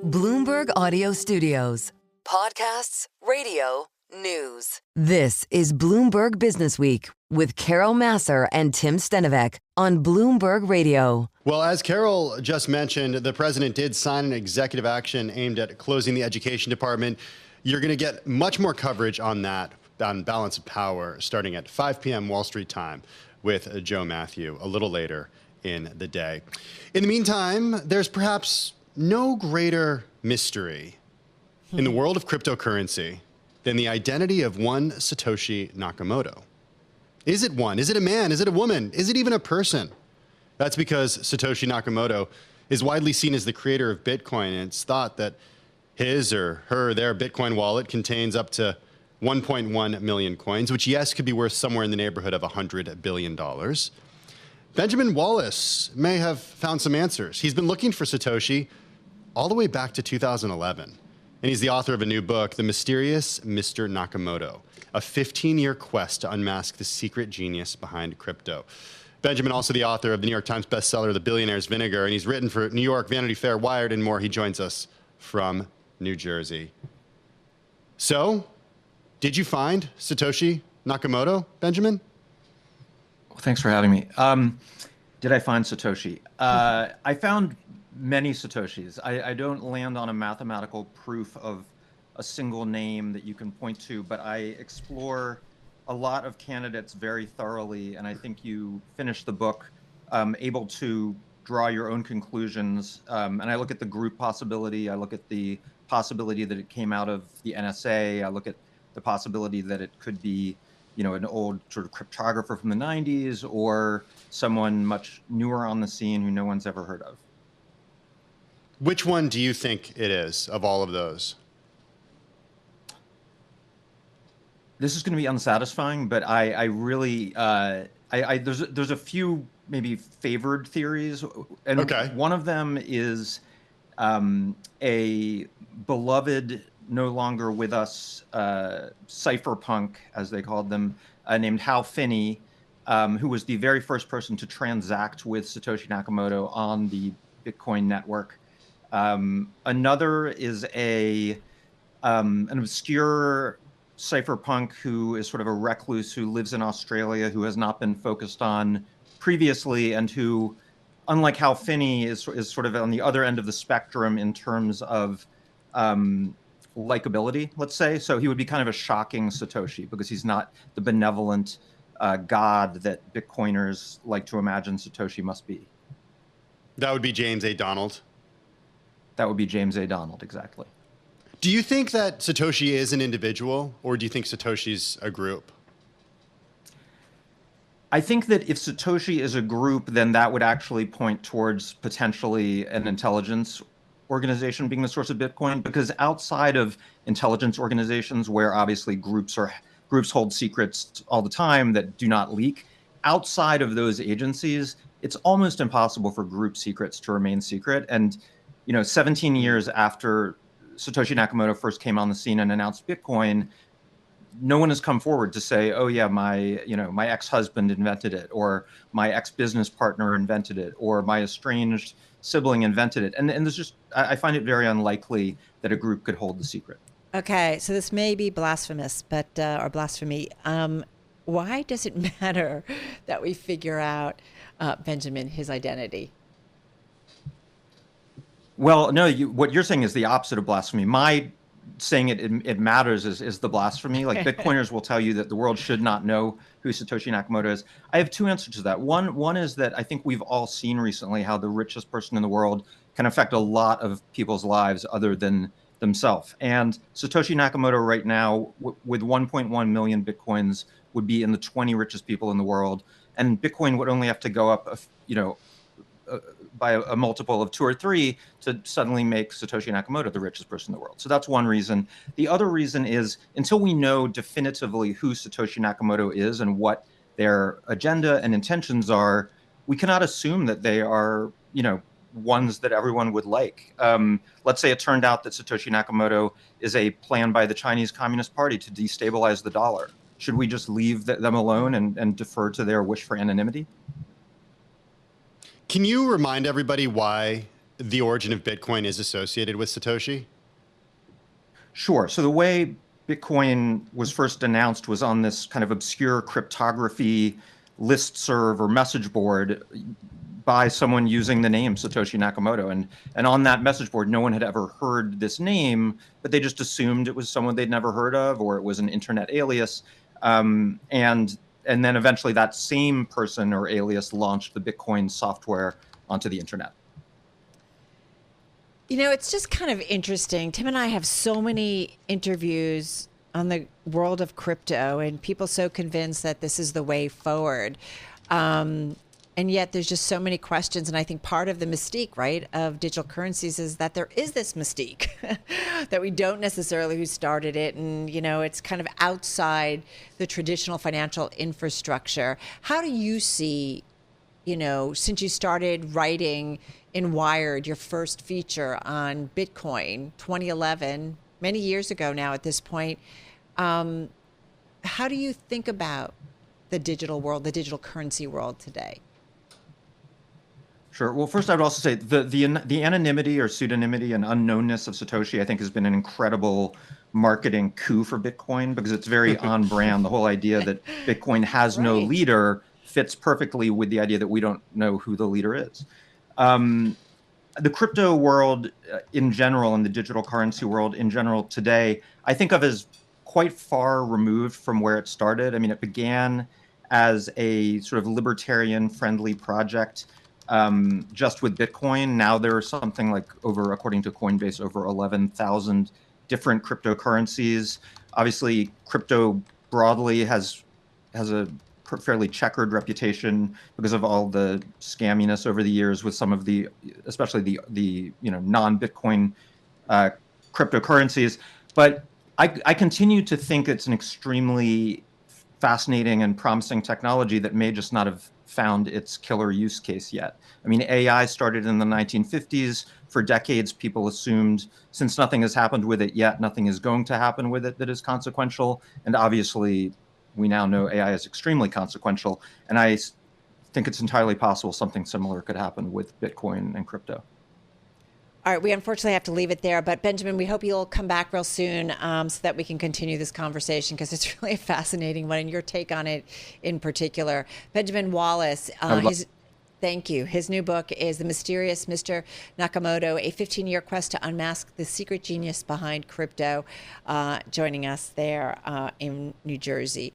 Bloomberg Audio Studios. Podcasts, radio, news. This is Bloomberg Businessweek with Carol Massar and Tim Stenovec on Bloomberg Radio. Well, as Carol just mentioned, the president did sign an executive action aimed at closing the education department. You're going to get much more coverage on that, on Balance of Power, starting at 5 p.m. Wall Street time with Joe Matthew a little later in the day. In the meantime, there's perhaps no greater mystery in the world of cryptocurrency than the identity of one Satoshi Nakamoto. Is it one? Is it a man? Is it a woman? Is it even a person? That's because Satoshi Nakamoto is widely seen as the creator of Bitcoin, and it's thought that his or her, their Bitcoin wallet contains up to 1.1 million coins, which, yes, could be worth somewhere in the neighborhood of $100 billion. Benjamin Wallace may have found some answers. He's been looking for Satoshi all the way back to 2011. And he's the author of a new book, The Mysterious Mr. Nakamoto, a 15-year quest to unmask the secret genius behind crypto. Benjamin, also the author of the New York Times bestseller, The Billionaire's Vinegar, and he's written for New York, Vanity Fair, Wired, and more. He joins us from New Jersey. So, did you find Satoshi Nakamoto, Benjamin? Well, thanks for having me. Did I find Satoshi? I found many Satoshis. I don't land on a mathematical proof of a single name that you can point to, but I explore a lot of candidates very thoroughly, and I think you finish the book able to draw your own conclusions. And I look at the group possibility. I look at the possibility that it came out of the NSA. I look at the possibility that it could be, you know, an old sort of cryptographer from the 90s or someone much newer on the scene who no one's ever heard of. Which one do you think it is of all of those? This is going to be unsatisfying, but I really there's a few maybe favored theories, and okay. One of them is a beloved, no longer with us, cypherpunk, as they called them, named Hal Finney, who was the very first person to transact with Satoshi Nakamoto on the Bitcoin network. Another is an obscure cypherpunk who is sort of a recluse who lives in Australia, who has not been focused on previously, and who, unlike Hal Finney, is sort of on the other end of the spectrum in terms of likability, let's say. So he would be kind of a shocking Satoshi because he's not the benevolent god that Bitcoiners like to imagine Satoshi must be. That would be James A. Donald. That would be James A. Donald, exactly. Do you think that Satoshi is an individual, or do you think Satoshi's a group? I think that if Satoshi is a group, then that would actually point towards potentially an intelligence organization being the source of Bitcoin, because outside of intelligence organizations, where obviously groups hold secrets all the time that do not leak, outside of those agencies, it's almost impossible for group secrets to remain secret. And 17 years after Satoshi Nakamoto first came on the scene and announced Bitcoin, no one has come forward to say, oh yeah, my ex-husband invented it, or my ex-business partner invented it, or my estranged sibling invented it. And there's just, I find it very unlikely that a group could hold the secret. Okay, so this may be blasphemous, but or blasphemy. Why does it matter that we figure out, Benjamin, his identity? Well, no, what you're saying is the opposite of blasphemy. My saying it matters is the blasphemy. Like Bitcoiners will tell you that the world should not know who Satoshi Nakamoto is. I have two answers to that. One is that I think we've all seen recently how the richest person in the world can affect a lot of people's lives other than themselves. And Satoshi Nakamoto right now, with 1.1 million Bitcoins, would be in the 20 richest people in the world. And Bitcoin would only have to go up, by a multiple of 2 or 3 to suddenly make Satoshi Nakamoto the richest person in the world. So that's one reason. The other reason is, until we know definitively who Satoshi Nakamoto is and what their agenda and intentions are, we cannot assume that they are, ones that everyone would like. Let's say it turned out that Satoshi Nakamoto is a plan by the Chinese Communist Party to destabilize the dollar. Should we just leave them alone and defer to their wish for anonymity? Can you remind everybody why the origin of Bitcoin is associated with Satoshi? Sure. So the way Bitcoin was first announced was on this kind of obscure cryptography listserv or message board by someone using the name Satoshi Nakamoto. And on that message board, no one had ever heard this name, but they just assumed it was someone they'd never heard of, or it was an internet alias. And then eventually that same person or alias launched the Bitcoin software onto the internet. You know, it's just kind of interesting. Tim and I have so many interviews on the world of crypto, and people so convinced that this is the way forward. And yet there's just so many questions. And I think part of the mystique, right, of digital currencies is that there is this mystique that we don't necessarily who started it. And, you know, it's kind of outside the traditional financial infrastructure. How do you see, you know, since you started writing in Wired, your first feature on Bitcoin, 2011, many years ago now at this point, how do you think about the digital world, the digital currency world today? Sure. Well, first, I would also say the anonymity or pseudonymity and unknownness of Satoshi, I think, has been an incredible marketing coup for Bitcoin because it's very on brand. The whole idea that Bitcoin has no leader fits perfectly with the idea that we don't know who the leader is. The crypto world in general and the digital currency world in general today, I think of as quite far removed from where it started. I mean, it began as a sort of libertarian friendly project just with Bitcoin. Now there are something like according to Coinbase, over 11,000 different cryptocurrencies. Obviously, crypto broadly has a fairly checkered reputation because of all the scamminess over the years with some of the, especially the non-Bitcoin cryptocurrencies. But I continue to think it's an extremely fascinating and promising technology that may just not have found its killer use case yet. I mean, AI started in the 1950s. For decades, people assumed since nothing has happened with it yet, nothing is going to happen with it that is consequential. And obviously, we now know AI is extremely consequential. And I think it's entirely possible something similar could happen with Bitcoin and crypto. All right, we unfortunately have to leave it there. But Benjamin, we hope you'll come back real soon so that we can continue this conversation because it's really a fascinating one and your take on it in particular. Benjamin Wallace, thank you. His new book is The Mysterious Mr. Nakamoto, a 15-year quest to unmask the secret genius behind crypto, joining us there in New Jersey.